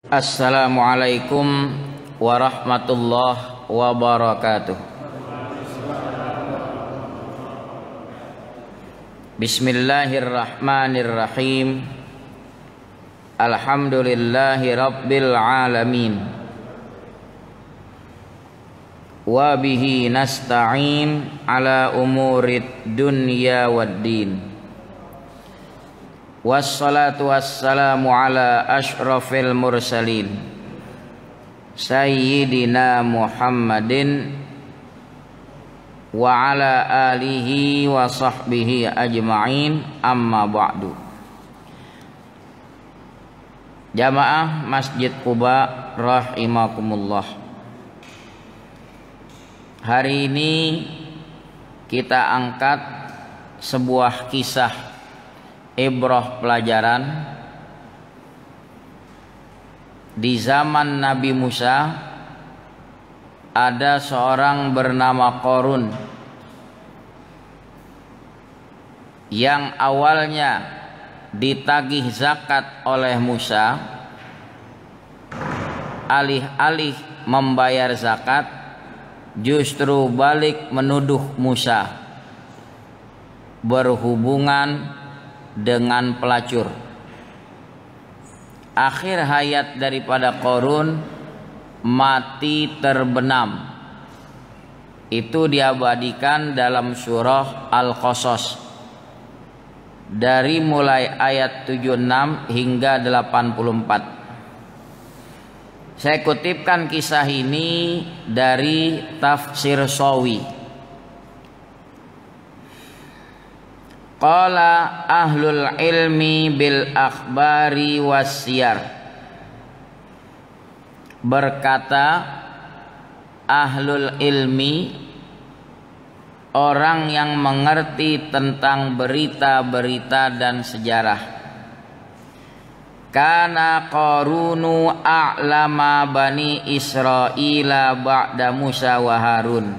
Assalamualaikum warahmatullahi wabarakatuh. Bismillahirrahmanirrahim. Alhamdulillahi rabbil alamin. Wa bihi nasta'in ala umurid dunya waddin. Wassalatu wassalamu ala ashrafil mursalin Sayyidina Muhammadin wa ala alihi wa sahbihi ajma'in, amma ba'du. Jamaah Masjid Quba rahimakumullah. Hari ini kita angkat sebuah kisah ibrah pelajaran. Di zaman Nabi Musa ada seorang bernama Qarun yang awalnya ditagih zakat oleh Musa. Alih-alih membayar zakat, justru balik menuduh Musa berhubungan dengan pelacur. Akhir hayat daripada Qarun mati terbenam. Itu diabadikan dalam surah Al-Qasas dari mulai ayat 76 hingga 84. Saya kutipkan kisah ini dari Tafsir Shawi. Qala ahlul ilmi bil akhbari wasyar. Berkata ahlul ilmi, orang yang mengerti tentang berita-berita dan sejarah. Kana Qarunu a'lama bani Israila ba'da Musa wa Harun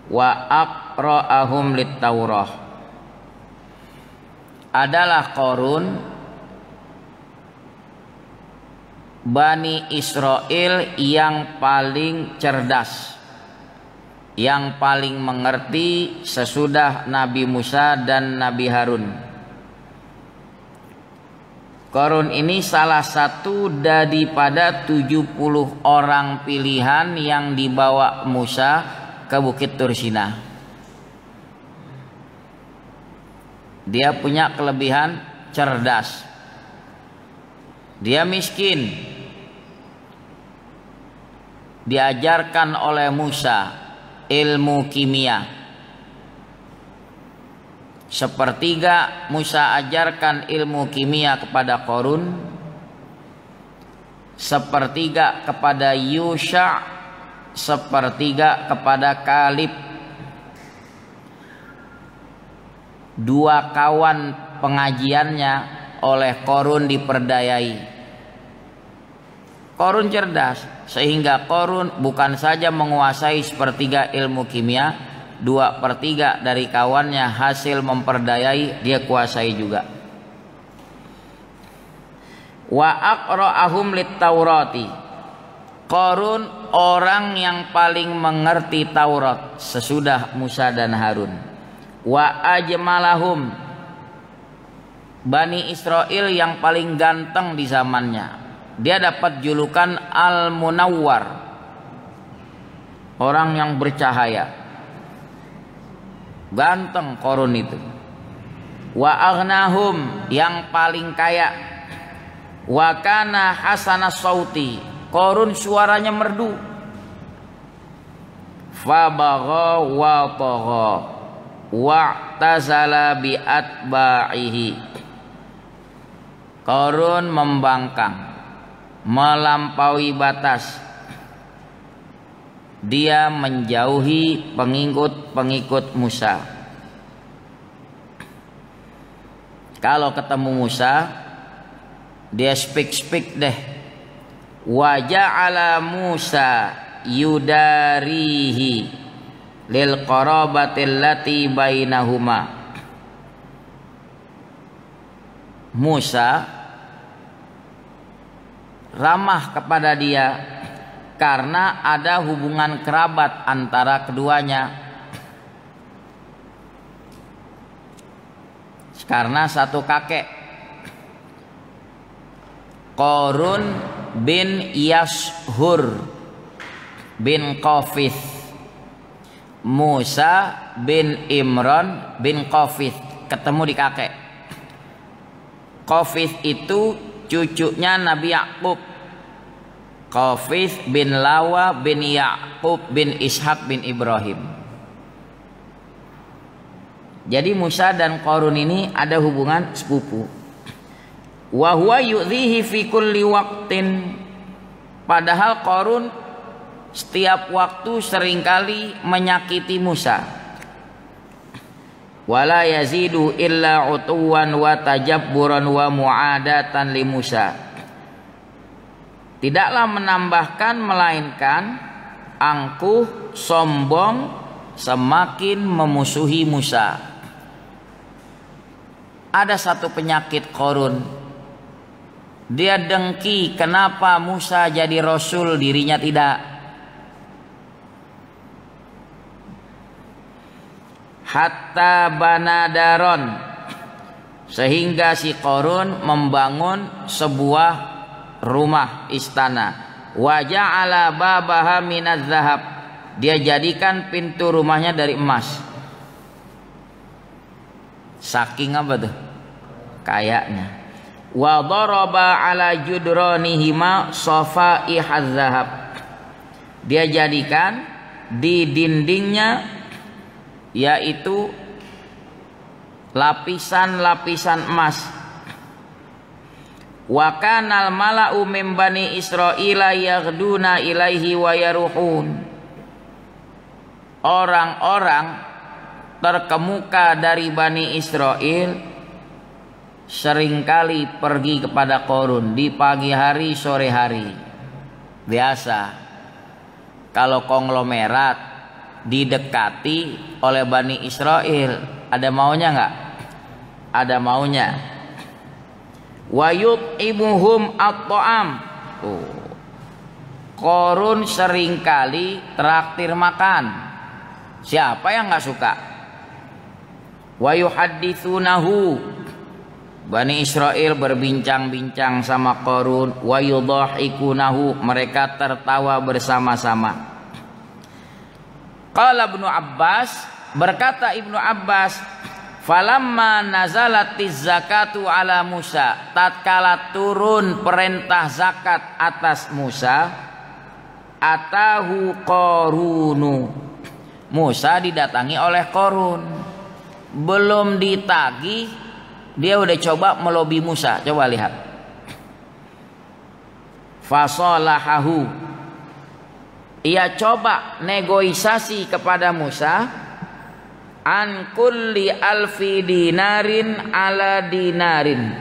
wa aqra'ahum lit-Taurah. Adalah Qarun Bani Israel yang paling cerdas, yang paling mengerti sesudah Nabi Musa dan Nabi Harun. Qarun ini salah satu daripada 70 orang pilihan yang dibawa Musa ke Bukit Tursina. Dia punya kelebihan cerdas. Dia miskin. Diajarkan oleh Musa ilmu kimia. Sepertiga Musa ajarkan ilmu kimia kepada Qarun, sepertiga kepada Yusha, sepertiga kepada Kalib. Dua kawan pengajiannya oleh Qarun diperdayai. Qarun cerdas, sehingga Qarun bukan saja menguasai sepertiga ilmu kimia, 2/3 dari kawannya hasil memperdayai, dia kuasai juga. Wa aqra'ahum lit-Taurati. Qarun orang yang paling mengerti Taurat sesudah Musa dan Harun. Wa ajmalahum, Bani Israel yang paling ganteng di zamannya. Dia dapat julukan Al-Munawwar, orang yang bercahaya. Ganteng Qarun itu. Wa aghnahum, yang paling kaya. Wa kana hasanas sauti, Qarun suaranya merdu. Fa bagha wa tagha wa'tazala bi'atba'ihi. Qarun membangkang, melampaui batas. Dia menjauhi pengikut-pengikut Musa. Kalau ketemu Musa, dia speak deh. Wa ja'ala Musa yudarihi lil qarabatil lati bainahuma. Musa ramah kepada dia karena ada hubungan kerabat antara keduanya. Karena satu kakek. Qarun bin Yashur bin Qafith, Musa bin Imran bin Qafith, ketemu di kakek. Qafith itu cucunya Nabi Yakub. Qafith bin Lawa bin Yakub bin Ishak bin Ibrahim. Jadi Musa dan Qarun ini ada hubungan sepupu. Wa huwa yu'dhihi fi kulli waqtin. Padahal Qarun setiap waktu seringkali menyakiti Musa. Wala yazidu illa utuwan wa tajabburan wa mu'adatan li Musa. Tidaklah menambahkan melainkan angkuh, sombong, semakin memusuhi Musa. Ada satu penyakit Qarun. Dia dengki kenapa Musa jadi rasul, dirinya tidak. Hatta banadaron, sehingga si Qarun membangun sebuah rumah istana. Wa ja'ala babaha minadz zahab, dia jadikan pintu rumahnya dari emas. Saking apa tuh? Kayaknya. Wa daraba ala judranihima safaihaz zahab, dia jadikan di dindingnya yaitu lapisan-lapisan emas. Wa kanal mala'u min bani Israila yaghduna ilaihi wa yaruhun. Orang-orang terkemuka dari Bani Israel seringkali pergi kepada Qarun di pagi hari, sore hari. Biasa kalau konglomerat didekati oleh Bani Israel, ada maunya nggak? Ada maunya. Wa yut'imuhum at-ta'am. Qarun seringkali traktir makan. Siapa yang nggak suka? Wa yuhadditsunahu, Bani Israel berbincang-bincang sama Qarun. Wa yudhahikunahu, mereka tertawa bersama-sama. Qala Ibnu Abbas, berkata Ibnu Abbas, falamma nazalatiz zakatu ala Musa, tatkala turun perintah zakat atas Musa, atahu Qarunu, Musa didatangi oleh Qarun. Belum ditagih dia udah coba melobi Musa. Coba lihat. Fasalahahu, ia coba negosiasi kepada Musa. An kulli alfi dinarin ala dinarin,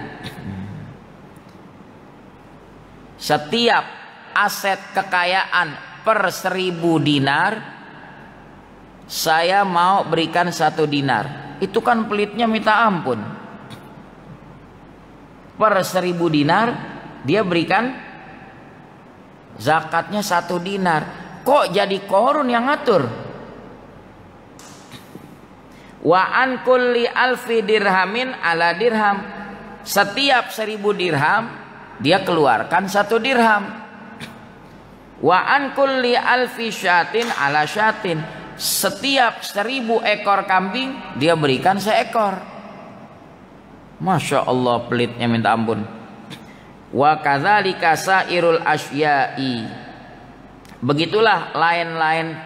setiap aset kekayaan per 1000 dinar saya mau berikan 1 dinar. Itu kan pelitnya minta ampun. Per 1000 dinar dia berikan zakatnya 1 dinar. Kok jadi Qarun yang ngatur? Wa an kulli alfi dirhamin ala dirham, setiap 1000 dirham dia keluarkan 1 dirham. Wa an kulli alfi syatin ala syatin, setiap 1000 ekor kambing dia berikan 1 ekor. Masya Allah, pelitnya minta ampun. Wa kadzalika sairul asya'i, begitulah lain-lain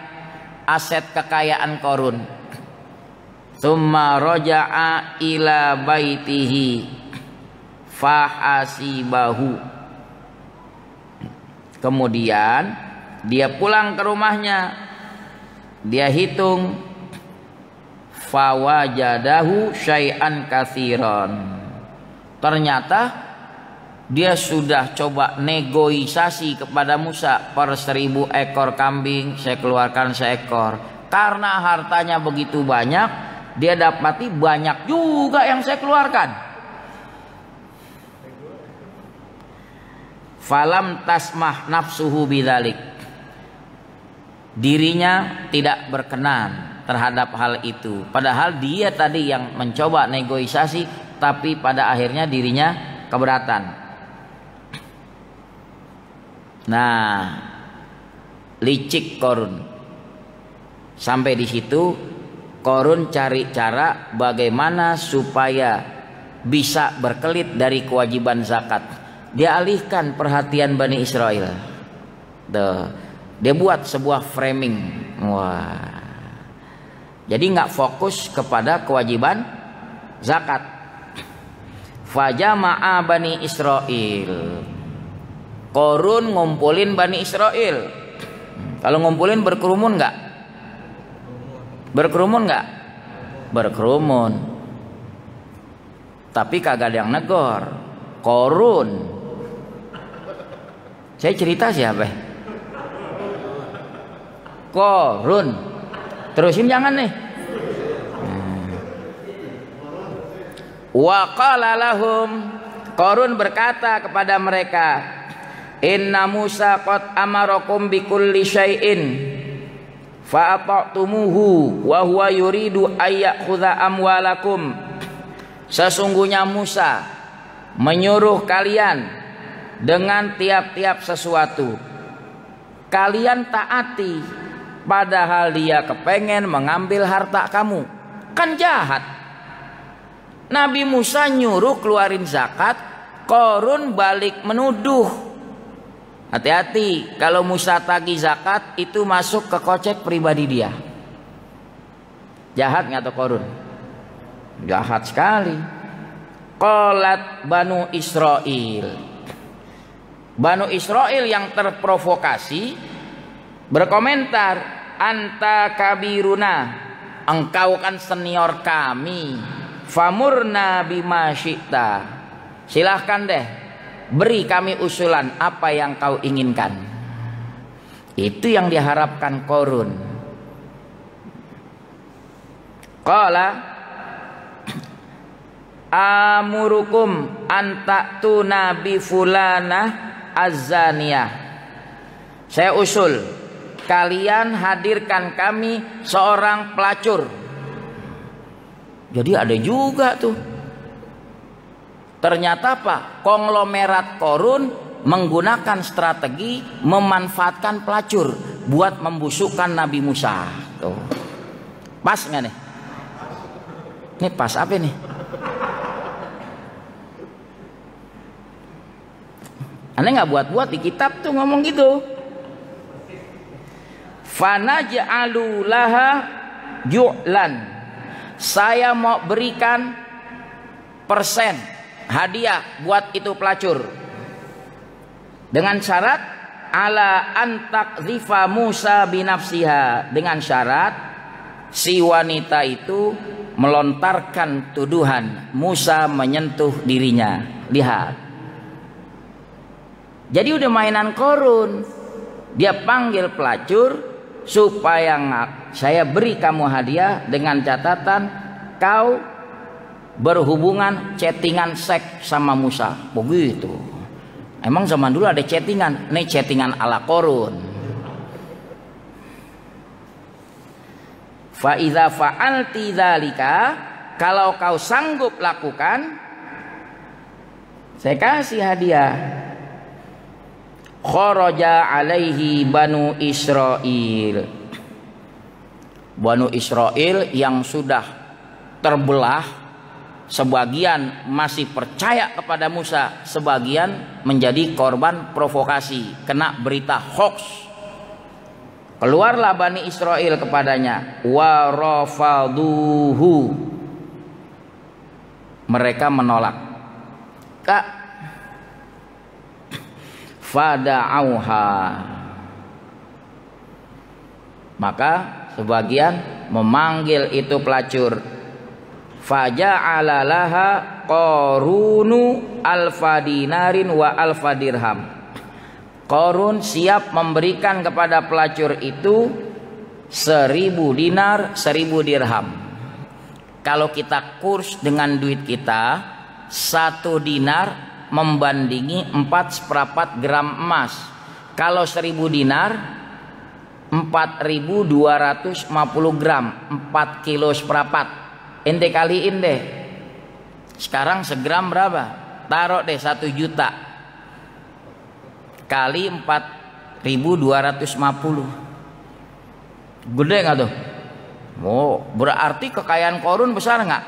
aset kekayaan Qarun. Tsumma raja'a ila baitihi fahasibahu, kemudian dia pulang ke rumahnya, dia hitung, fawajadahu syai'an katsiran, ternyata dia sudah coba negosiasi kepada Musa, per 1000 ekor kambing saya keluarkan 1 ekor. Karena hartanya begitu banyak, dia dapati banyak juga yang saya keluarkan. falam tasmah nafsuhu bidzalik, dirinya tidak berkenan terhadap hal itu, padahal dia tadi yang mencoba negosiasi, tapi pada akhirnya dirinya keberatan. Nah, licik Qarun. Sampai di situ Qarun cari cara bagaimana supaya bisa berkelit dari kewajiban zakat. Dia alihkan perhatian Bani Israel. Dia buat sebuah framing. Wah. Jadi nggak fokus kepada kewajiban zakat. Fajama'a Bani Israel. Qarun ngumpulin Bani Israel. Kalau ngumpulin berkerumun nggak? Berkerumun nggak? Berkerumun. Tapi kagak ada yang negor. Qarun. Saya cerita siapa? Qarun. Terusin jangan nih. Wa qala lahum, Qarun berkata kepada mereka, inna Musa qad amarakum bikulli syai'in fa ata'tumuhu wa huwa yuridu ayyakhudha amwalakum. Sesungguhnya Musa menyuruh kalian dengan tiap-tiap sesuatu, kalian taati, padahal dia kepengen mengambil harta kamu. Kan jahat. Nabi Musa nyuruh keluarin zakat, Qarun balik menuduh. Hati-hati, kalau Musa tagih zakat itu masuk ke kocek pribadi dia. Jahat nggak tuh Qarun? Jahat sekali. Qalat Banu Israil. Banu Israil yang terprovokasi berkomentar, anta kabiruna, engkau kan senior kami, famurna bima syi'ta, silahkan deh beri kami usulan apa yang kau inginkan. Itu yang diharapkan Qarun. Qala amurukum anta'tuna bi fulanah az-zaniyah. Saya usul kalian hadirkan kami seorang pelacur. Jadi ada juga tuh. Ternyata apa? Konglomerat Qarun menggunakan strategi memanfaatkan pelacur buat membusukkan Nabi Musa. Tuh. Pas nggak nih? Ini pas apa nih? Aneh nggak buat-buat di kitab tuh ngomong gitu. Fanaj'alu laha ju'lan. Saya mau berikan persen hadiah buat itu pelacur. Dengan syarat ala antakzifa Musa binafsiha, dengan syarat si wanita itu melontarkan tuduhan Musa menyentuh dirinya. Lihat. Jadi udah mainan Qarun. Dia panggil pelacur supaya saya beri kamu hadiah dengan catatan kau berhubungan chattingan seks sama Musa. Begitu. Emang zaman dulu ada chattingan, ini chattingan ala Qarun. Fa idza fa'alti dzalika, kalau kau sanggup lakukan, saya kasih hadiah. Kharaja alaihi Banu Israil. Banu Israil yang sudah terbelah, sebagian masih percaya kepada Musa, sebagian menjadi korban provokasi, kena berita hoax. Keluarlah Bani Israil kepadanya, wa rafaduhu. Mereka menolak. Kak, fada'auha. Maka sebagian memanggil itu pelacur. Faja'ala laha Qarunu alfa dinarin wa alfa dirham. Qarun siap memberikan kepada pelacur itu 1000 dinar, 1000 dirham. Kalau kita kurs dengan duit kita, 1 dinar membandingi 4/4 gram emas. Kalau 1000 dinar 4250 gram, 4 kilo seperempat. Ente kaliin deh. Sekarang segram berapa? Taruh deh 1 juta kali 4250. Gede nggak tuh? Oh, berarti kekayaan Qarun besar nggak?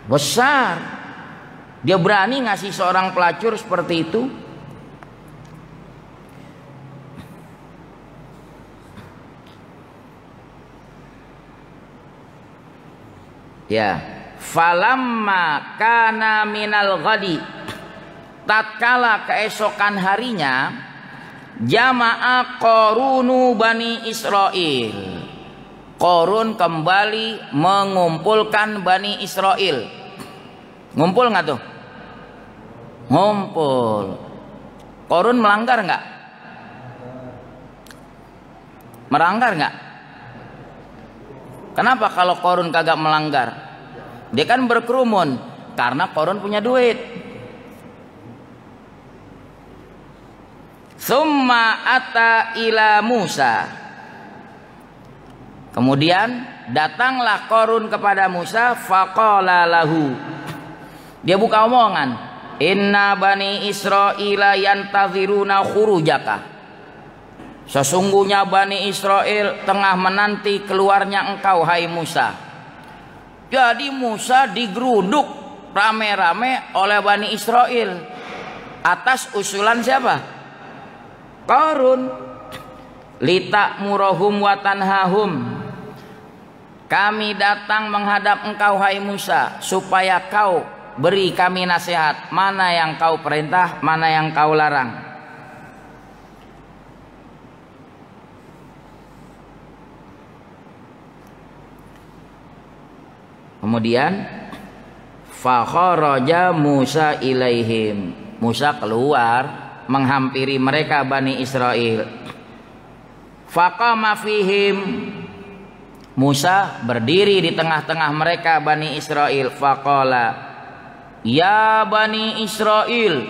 Besar. Dia berani ngasih seorang pelacur seperti itu. Ya, falamma kana minal ghadi, tatkala keesokan harinya, jama'a Qarunu Bani Israil. Qarun kembali mengumpulkan Bani Israil. Ngumpul nggak tuh? Ngumpul. Qarun melanggar nggak? Melanggar nggak? Kenapa kalau Qarun kagak melanggar? Dia kan berkerumun karena Qarun punya duit. Summa ata ila Musa. Kemudian datanglah Qarun kepada Musa, faqala lahu. Dia buka omongan, inna bani Israila yantaziruna khurujaka. Sesungguhnya Bani Israel tengah menanti keluarnya engkau, hai Musa. Jadi Musa digeruduk rame-rame oleh Bani Israel atas usulan siapa? Qarun. Litakmurahum wa tanhahum. Kami datang menghadap engkau, hai Musa, supaya kau beri kami nasihat, mana yang kau perintah, mana yang kau larang. Kemudian fa kharaja Musa ilaihim. Musa keluar menghampiri mereka Bani Israel. Faqama fihim. Musa berdiri di tengah-tengah mereka Bani Israel. Faqala, ya Bani Israel,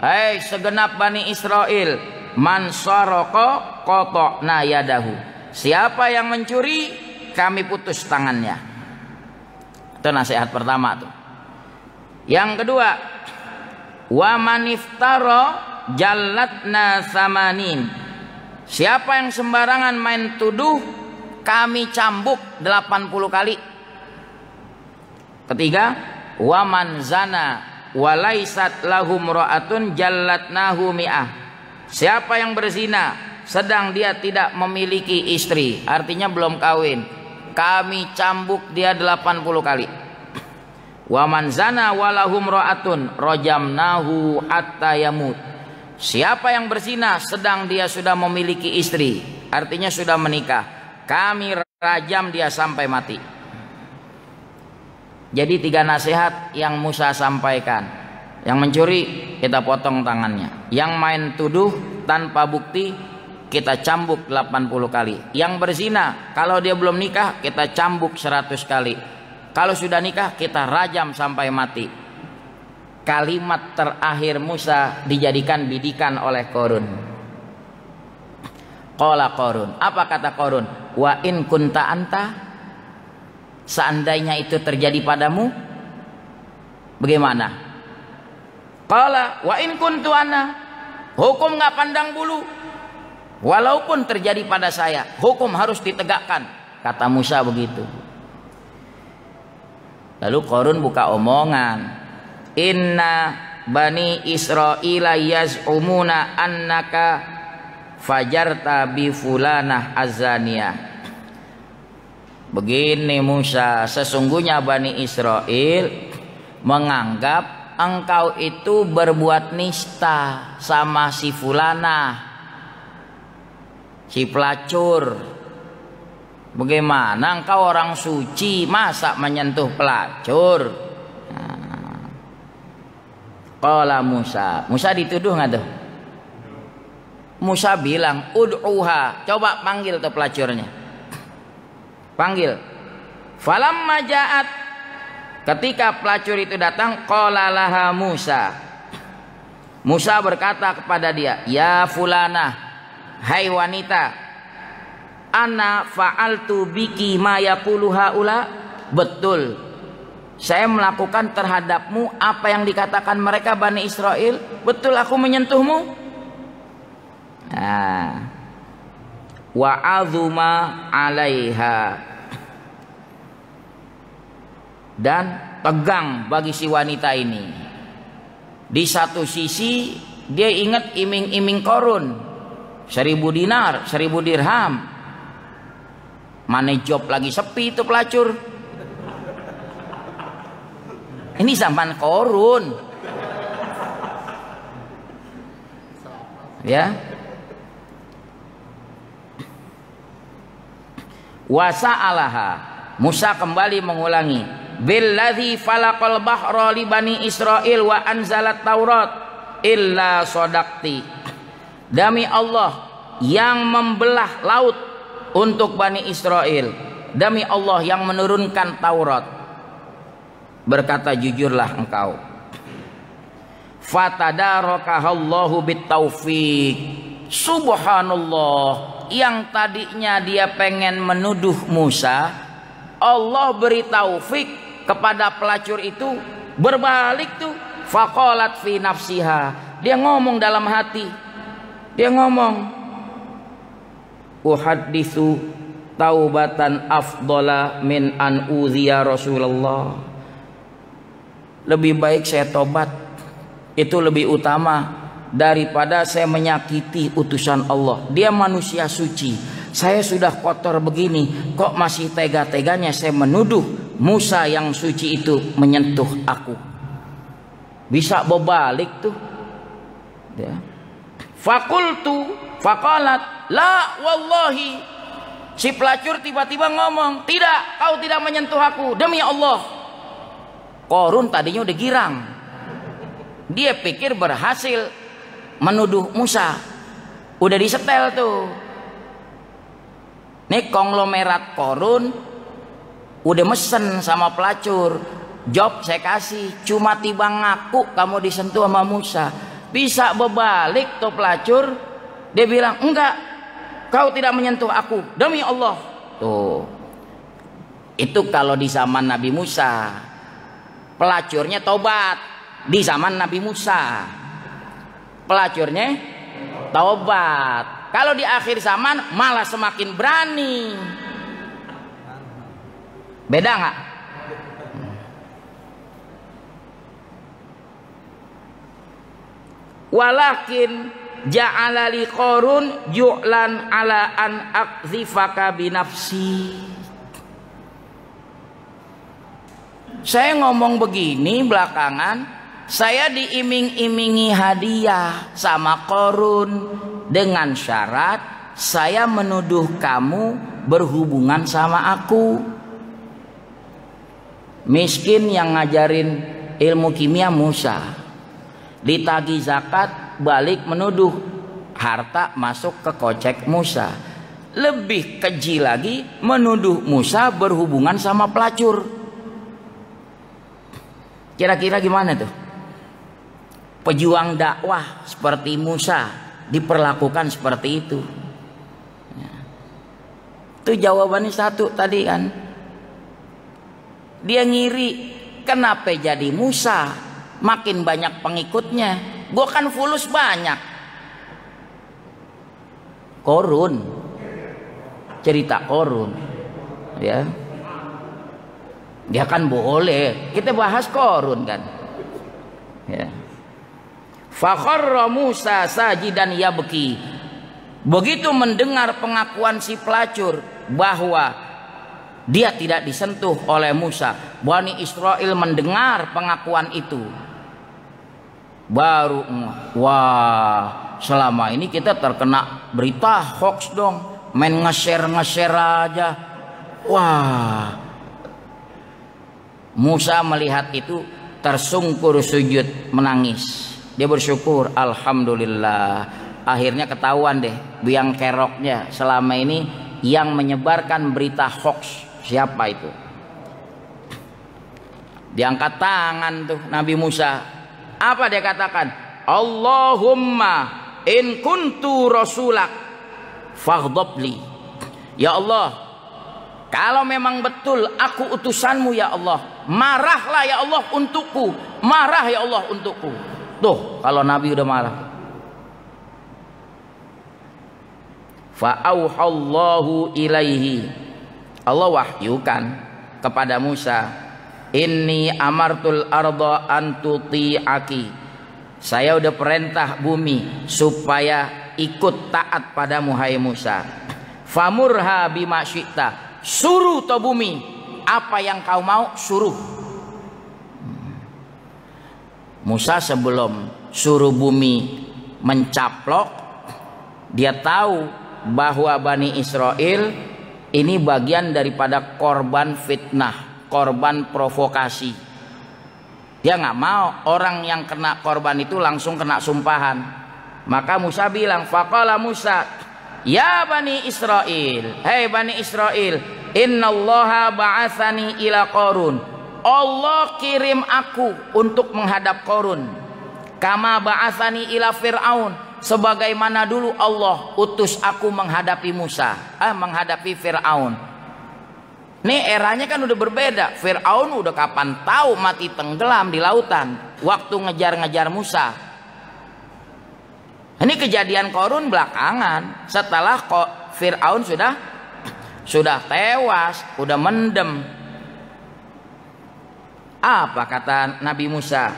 hai segenap Bani Israel, man saraka qata'na yadahu. Siapa yang mencuri, kami putus tangannya. Itu nasihat pertama tuh. Yang kedua, wa maniftara jallatna samanin. Siapa yang sembarangan main tuduh, kami cambuk 80 kali. Ketiga, wa man zana wa laisat lahum ra'atun jallatnahu mi'ah. Siapa yang berzina sedang dia tidak memiliki istri, artinya belum kawin, kami cambuk dia 80 kali. Wa man zana walahum ra'atun rajamnahu hatta yamut. Siapa yang berzina sedang dia sudah memiliki istri, artinya sudah menikah, kami rajam dia sampai mati. Jadi 3 nasihat yang Musa sampaikan. Yang mencuri kita potong tangannya, yang main tuduh tanpa bukti kita cambuk 80 kali. Yang berzina kalau dia belum nikah kita cambuk 100 kali. Kalau sudah nikah kita rajam sampai mati. Kalimat terakhir Musa dijadikan bidikan oleh Qarun. Qala Qarun, apa kata Qarun? Wa in kunta anta, seandainya itu terjadi padamu, bagaimana? Qala wa in kuntu ana, hukum nggak pandang bulu. Walaupun terjadi pada saya, hukum harus ditegakkan, kata Musa begitu. Lalu Qarun buka omongan, inna bani Israila yaz'umuna annaka fajarta bi fulanah azaniyah. Begini Musa, sesungguhnya Bani Israel menganggap engkau itu berbuat nista sama si fulanah, si pelacur. Bagaimana engkau orang suci masa menyentuh pelacur? Qala Musa, Musa dituduh nggak tuh? Musa bilang, ud'uha, coba panggil tuh pelacurnya. Panggil. Falamma ja'at, ketika pelacur itu datang, qala laha Musa, Musa berkata kepada dia, ya fulanah, hai wanita, ana fa'altu biki ma yaqulu haula. Betul, saya melakukan terhadapmu apa yang dikatakan mereka Bani Israel. Betul, aku menyentuhmu. Nah, wa azuma alaiha, dan tegang bagi si wanita ini. Di satu sisi dia ingat iming-iming korun 1000 dinar, 1000 dirham. Mana job lagi sepi itu pelacur. Ini zaman korun. Ya. Wasa'alaha, Musa kembali mengulangi, billadzi falaqal bahra li bani Israil wa anzalat Taurat illa sodakti. Demi Allah yang membelah laut untuk Bani Israel, demi Allah yang menurunkan Taurat, berkata jujurlah engkau. Fatadarokahallahu bitaufiq. Subhanallah, yang tadinya dia pengen menuduh Musa, Allah beri taufik kepada pelacur itu, berbalik tuh. Faqalat fi nafsiha, dia ngomong dalam hati, dia ngomong, uhaditsu taubatan afdala min an udhiya Rasulullah. Lebih baik saya tobat, itu lebih utama daripada saya menyakiti utusan Allah. Dia manusia suci, saya sudah kotor begini, kok masih tega-teganya saya menuduh Musa yang suci itu menyentuh aku. Bisa berbalik tuh ya. Fakultu faqalat la wallahi. Si pelacur tiba-tiba ngomong, tidak, kau tidak menyentuh aku, demi Allah. Korun tadinya udah girang, dia pikir berhasil menuduh Musa, udah disetel tuh. Nih konglomerat korun udah mesen sama pelacur, job saya kasih, cuma tiba ngaku kamu disentuh sama Musa. Bisa berbalik tuh pelacur, dia bilang enggak, kau tidak menyentuh aku, demi Allah. Tuh, itu kalau di zaman Nabi Musa, pelacurnya tobat. Di zaman Nabi Musa, pelacurnya taubat. Kalau di akhir zaman malah semakin berani. Beda nggak? Walakin ja'ala li qarun ju'lan ala an akzifaka binafsi. Saya ngomong begini belakangan, saya diiming-imingi hadiah sama Korun dengan syarat saya menuduh kamu berhubungan sama aku. Miskin yang ngajarin ilmu kimia Musa, ditagih zakat balik menuduh harta masuk ke kocek Musa. Lebih keji lagi menuduh Musa berhubungan sama pelacur. Kira-kira gimana tuh? Pejuang dakwah seperti Musa diperlakukan seperti itu. Itu jawabannya satu tadi kan. Dia ngiri, kenapa jadi Musa makin banyak pengikutnya, gua kan fulus banyak. Korun, cerita Korun ya, dia kan boleh kita bahas Korun kan ya. Fakharra Musa sajidan yabki. Begitu mendengar pengakuan si pelacur bahwa dia tidak disentuh oleh Musa, Bani Israel mendengar pengakuan itu, baru wah, selama ini kita terkena berita hoax dong, main nge-share aja. Wah, Musa melihat itu tersungkur sujud menangis. Dia bersyukur, alhamdulillah. Akhirnya ketahuan deh biang keroknya selama ini yang menyebarkan berita hoax siapa itu. Diangkat tangan tuh Nabi Musa. Apa dia katakan? Allahumma in kuntu rasulak faghdabli. Ya Allah, kalau memang betul aku utusanmu ya Allah, marahlah ya Allah untukku, marah ya Allah untukku. Tuh kalau Nabi udah marah. Fa'auhallahu ilaihi, Allah wahyukan kepada Musa, inni amartul arda an tuti'aki, saya udah perintah bumi supaya ikut taat padamu hai Musa. Famurha bima syi'ta, suruh to bumi apa yang kau mau, suruh. Musa sebelum suruh bumi mencaplok, dia tahu bahwa Bani Israel ini bagian daripada korban fitnah, korban provokasi. Dia nggak mau orang yang kena korban itu langsung kena sumpahan. Maka Musa bilang, faqala Musa, ya Bani Israel, hei Bani Israel, innallaha ba'atsani ila Qarun, Allah kirim aku untuk menghadap Qarun. Kama ba'atsani ila Fir'aun, sebagaimana dulu Allah utus aku menghadapi menghadapi Fir'aun. Nih eranya kan udah berbeda. Fir'aun udah kapan tahu mati tenggelam di lautan waktu ngejar-ngejar Musa. Ini kejadian Qarun belakangan setelah Fir'aun sudah tewas, udah mendem. Apa kata Nabi Musa?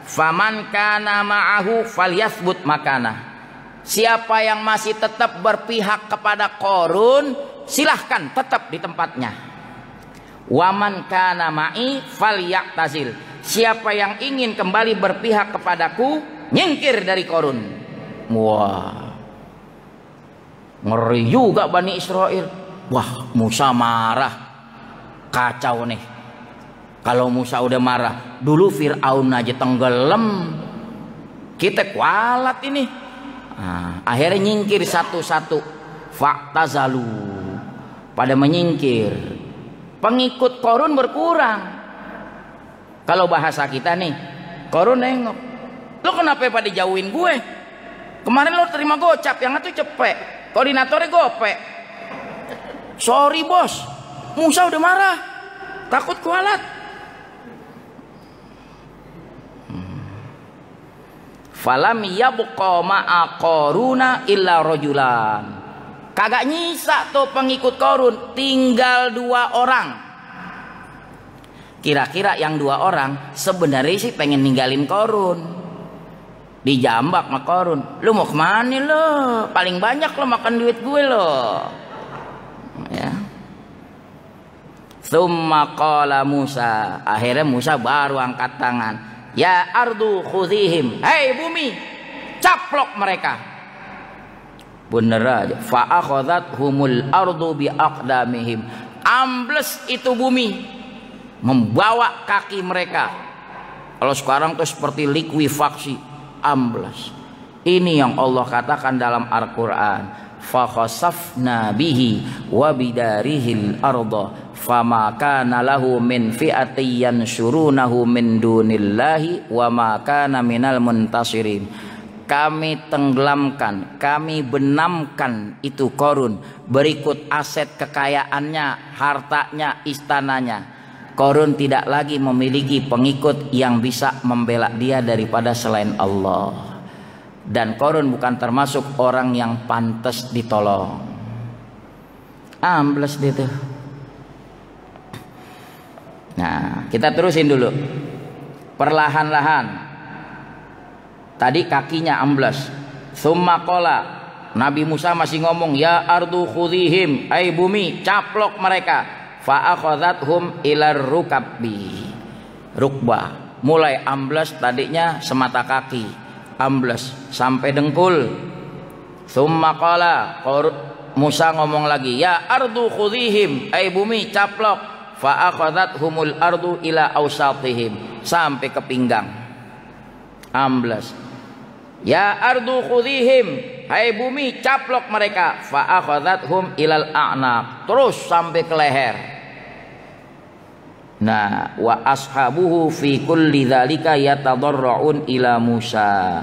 Faman kana ma'ahu falyathbut makana. Siapa yang masih tetap berpihak kepada Qarun, silahkan tetap di tempatnya. Waman kana ma'i falyatazil. Siapa yang ingin kembali berpihak kepadaku, nyingkir dari Qarun. Wah, ngeri juga Bani Israel. Wah, Musa marah, kacau nih. Kalau Musa udah marah, dulu Fir'aun aja tenggelam, kita kualat ini. Nah, akhirnya nyingkir satu-satu. Fa'tazalu, pada menyingkir. Pengikut Qarun berkurang. Kalau bahasa kita nih, Qarun nengok, lo kenapa pada jauhin gue? Kemarin lo terima gocap, yang itu cepet, koordinatornya gopek. Sorry bos, Musa udah marah, takut kualat. Falam yabqa ma'a Qaruna illa rajulan. Kagak nyisa tuh pengikut Qarun, tinggal 2 orang. Kira-kira yang 2 orang sebenarnya sih pengen ninggalin Qarun. Dijambak sama Qarun, lu mau kemana lo? Paling banyak lo makan duit gue lo. Ya. Tsumma qala Musa, akhirnya Musa baru angkat tangan. Ya ardu khudhihim, hei bumi, caplok mereka. Bener aja. Fa akhadhathumul ardu bi aqdamihim, ambles itu bumi membawa kaki mereka. Kalau sekarang tuh seperti likuifaksi, ambles. Ini yang Allah katakan dalam Al-Qur'an. Fa khasafna bihi wa bidarihil arda fama kana lahu min fi'ati yansurunahu min dunillahi wa ma kana minal muntasirin. Kami tenggelamkan, kami benamkan itu Qarun, berikut aset kekayaannya, hartanya, istananya. Qarun tidak lagi memiliki pengikut yang bisa membela dia daripada selain Allah. Dan Qarun bukan termasuk orang yang pantas ditolong. Ambles dia tuh. Nah, kita terusin dulu. Perlahan-lahan. Tadi kakinya ambles. Tsumma qala, Nabi Musa masih ngomong, ya ardu khudhihim, ai bumi, caplok mereka. Fa akhadhathum ilar rukabbi. Rukbah, mulai ambles tadinya semata kaki, ambles sampai dengkul. Tsumma qala, Musa ngomong lagi, ya ardu khudhihim, ai bumi, caplok. Fa akhadhathumul ardu ila awsatihim, sampai ke pinggang, ambles. Ya ardu khudhihim, hai bumi, caplok mereka. Fa akhadhathum ilal a'naq, terus sampai ke leher. Nah, wa ashabuhu fi kulli dzalika yatadarra'un ila Musa.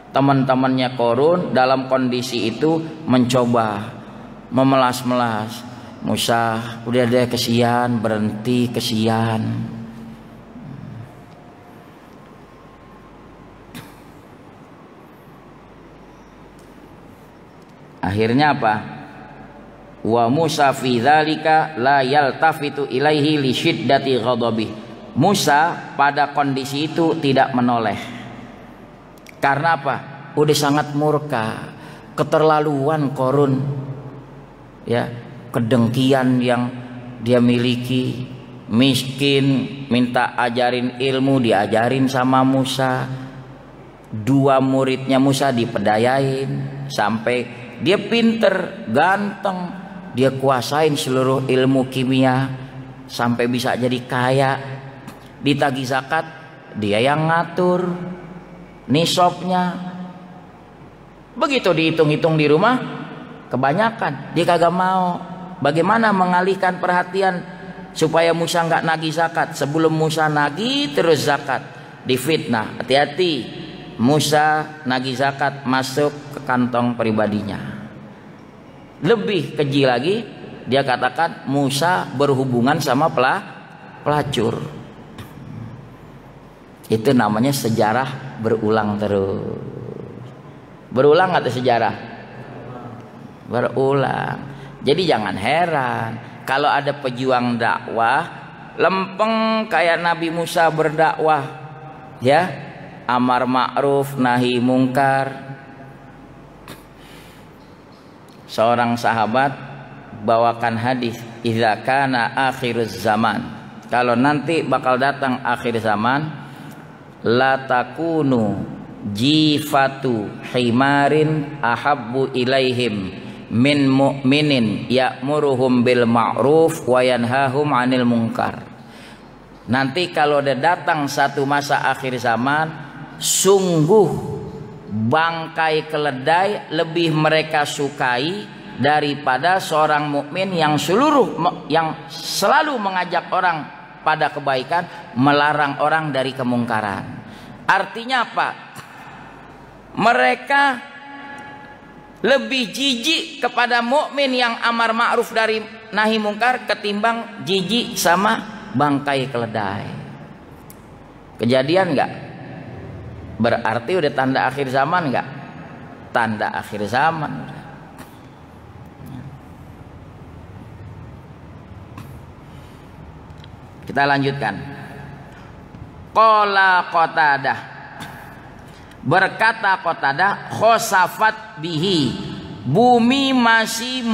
Teman-temannya Korun dalam kondisi itu mencoba memelas-melas. Musa, udah deh, kesian, berhenti, kesian. Akhirnya apa? Wa Musa fi dzalika la yaltafitu ilaihi li syiddati ghadabi. Musa pada kondisi itu tidak menoleh. Karena apa? Udah sangat murka, keterlaluan Korun, ya, kedengkian yang dia miliki, miskin, minta ajarin ilmu, diajarin sama Musa. 2 muridnya Musa dipedayain sampai dia pinter, ganteng, dia kuasain seluruh ilmu kimia sampai bisa jadi kaya. Ditagih zakat, dia yang ngatur nisabnya. Begitu dihitung-hitung di rumah, kebanyakan dia kagak mau. Bagaimana mengalihkan perhatian supaya Musa nggak nagih zakat? Sebelum Musa nagih terus zakat, difitnah. Hati-hati, Musa nagih zakat masuk ke kantong pribadinya. Lebih keji lagi, dia katakan Musa berhubungan sama pelacur. Itu namanya sejarah berulang terus. Berulang atau sejarah? Berulang. Jadi jangan heran kalau ada pejuang dakwah lempeng kayak Nabi Musa berdakwah, ya, amar ma'ruf nahi mungkar. Seorang sahabat bawakan hadis, idza kana akhiruz zaman, kalau nanti bakal datang akhir zaman, la takunu jifatu himarin ahabbu ilaihim min mu'minin ya'muruhum bil ma'ruf wa yanhahum 'anil munkar. Nanti kalau ada datang satu masa akhir zaman, sungguh bangkai keledai lebih mereka sukai daripada seorang mukmin yang selalu mengajak orang pada kebaikan, melarang orang dari kemungkaran. Artinya apa? Mereka lebih jijik kepada mukmin yang amar ma'ruf dari nahi mungkar ketimbang jijik sama bangkai keledai. Kejadian enggak? Berarti udah tanda akhir zaman enggak? Tanda akhir zaman. Kita lanjutkan. Qala Qatadah, berkata Qatadah, khosafat bihi, bumi masih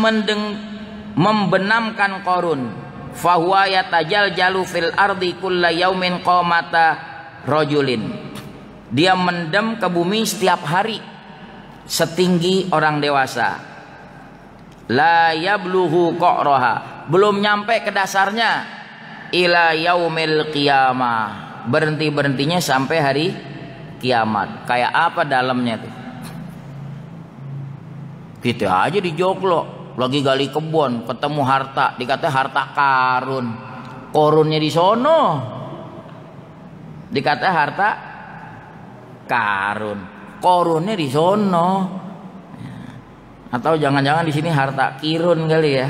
membenamkan Korun, fahuwa yatajaljalu fil ardi kulla yaumin qamata rajulin. Dia mendem ke bumi setiap hari setinggi orang dewasa. La yabluhu qa'raha, belum nyampe ke dasarnya. Ila yaumil qiyamah, berhenti-berhentinya sampai hari kiamat. Kayak apa dalamnya tuh? Kita aja di Joglo lagi gali kebun, ketemu harta, dikata harta karun. Korunnya di sono, dikata harta karun, korunnya di sono. Atau jangan-jangan di sini harta kirun kali ya.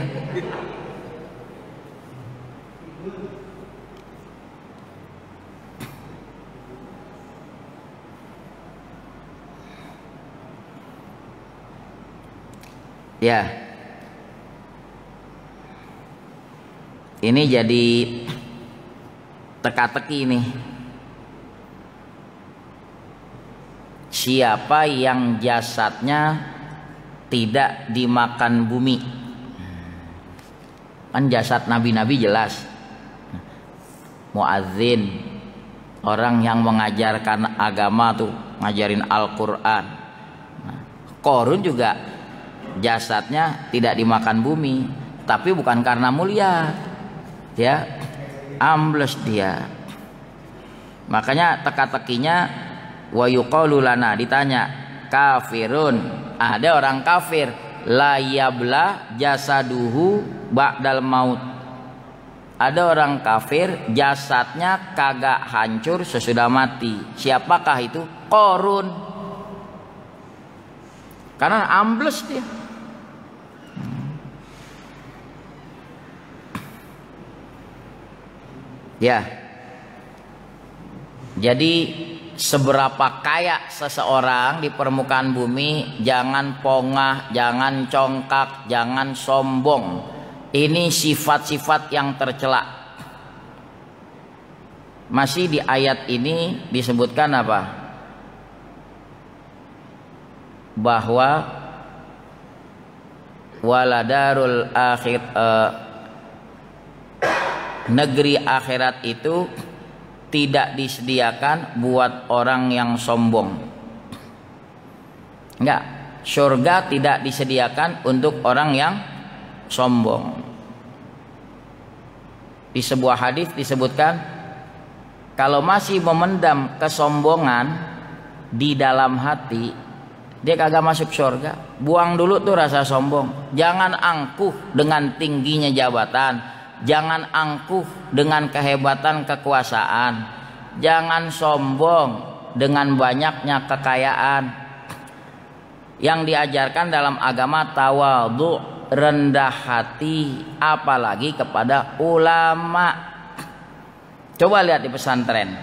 Ya, ini jadi teka-teki nih. Siapa yang jasadnya tidak dimakan bumi? Kan jasad nabi-nabi jelas. Muadzin, orang yang mengajarkan agama tuh, ngajarin Al-Quran. Korun juga jasadnya tidak dimakan bumi, tapi bukan karena mulia, ya, ambles dia. Makanya teka-tekinya wa yuqalu lana, ditanya kafirun, ada orang kafir, la yabla jasaduhu ba'dal maut, ada orang kafir jasadnya kagak hancur sesudah mati. Siapakah itu? Korun. karena ambles dia. Ya, jadi seberapa kaya seseorang di permukaan bumi, jangan pongah, jangan congkak, jangan sombong. Ini sifat-sifat yang tercela. Masih di ayat ini disebutkan apa? Bahwa waladarul akhir, negeri akhirat itu tidak disediakan buat orang yang sombong. Enggak, surga tidak disediakan untuk orang yang sombong. Di sebuah hadis disebutkan, kalau masih memendam kesombongan di dalam hati, dia kagak masuk surga. Buang dulu tuh rasa sombong. Jangan angkuh dengan tingginya jabatan, jangan angkuh dengan kehebatan kekuasaan, jangan sombong dengan banyaknya kekayaan. Yang diajarkan dalam agama tawadhu, rendah hati, apalagi kepada ulama. Coba lihat di pesantren,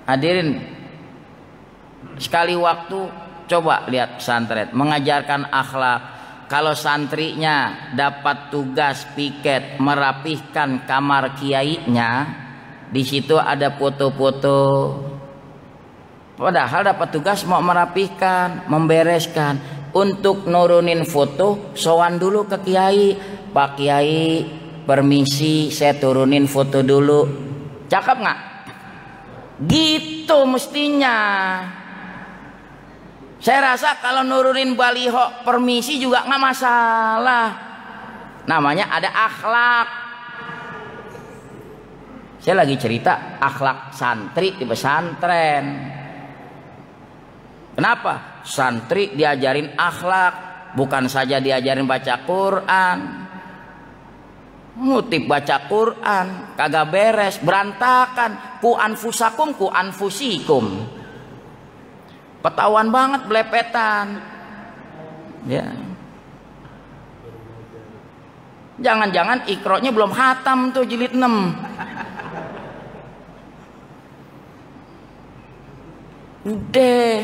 hadirin sekali waktu coba lihat pesantren mengajarkan akhlak. Kalau santrinya dapat tugas piket merapihkan kamar kiainya, di situ ada foto-foto. Padahal dapat tugas mau merapihkan, membereskan. Untuk nurunin foto, sowan dulu ke kiai. Pak Kiai, permisi, saya turunin foto dulu. Cakep nggak? Gitu mestinya. Saya rasa kalau nurunin baliho permisi juga nggak masalah. Namanya ada akhlak. Saya lagi cerita akhlak santri di pesantren. Kenapa? Santri diajarin akhlak, bukan saja diajarin baca Quran. Ngutip baca Quran kagak beres, berantakan. Ku anfusakum, ku anfusikum. Ketahuan banget belepetan. Ya. Jangan-jangan Iqra-nya belum khatam tuh jilid 6. Udah.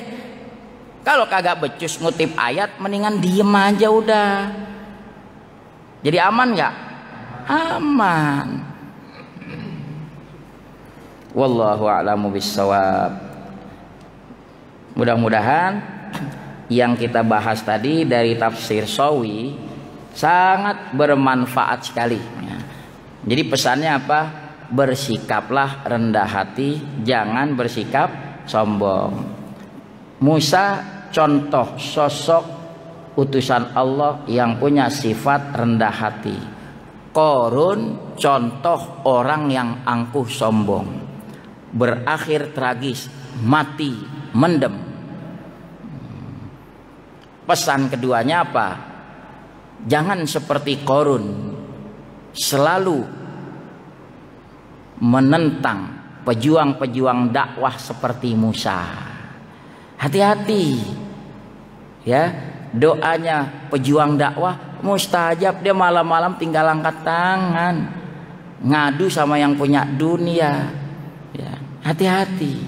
Kalau kagak becus ngutip ayat, mendingan diem aja udah. Jadi aman nggak? Aman. Wallahu a'lamu bissawab. Mudah-mudahan yang kita bahas tadi dari tafsir Shawi sangat bermanfaat sekali. Jadi pesannya apa? Bersikaplah rendah hati, jangan bersikap sombong. Musa contoh sosok utusan Allah yang punya sifat rendah hati. Qarun contoh orang yang angkuh sombong. Berakhir tragis, mati mendem. Pesan keduanya apa? Jangan seperti Qarun, selalu menentang pejuang-pejuang dakwah seperti Musa. Hati-hati ya, doanya pejuang dakwah mustajab. Dia malam-malam tinggal angkat tangan ngadu sama yang punya dunia ya. Hati-hati.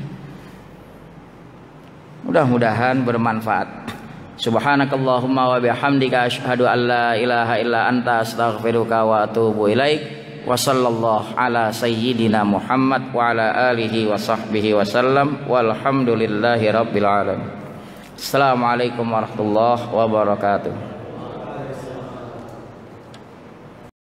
Mudah-mudahan bermanfaat. Subhanakallahumma wa bihamdika asyhadu an la ilaha illa anta astaghfiruka wa atubu ilaik. Wa sallallahu ala sayyidina Muhammad wa ala alihi wa sahbihi wasallam. Walhamdulillahi rabbil alamin. Assalamualaikum warahmatullahi wabarakatuh.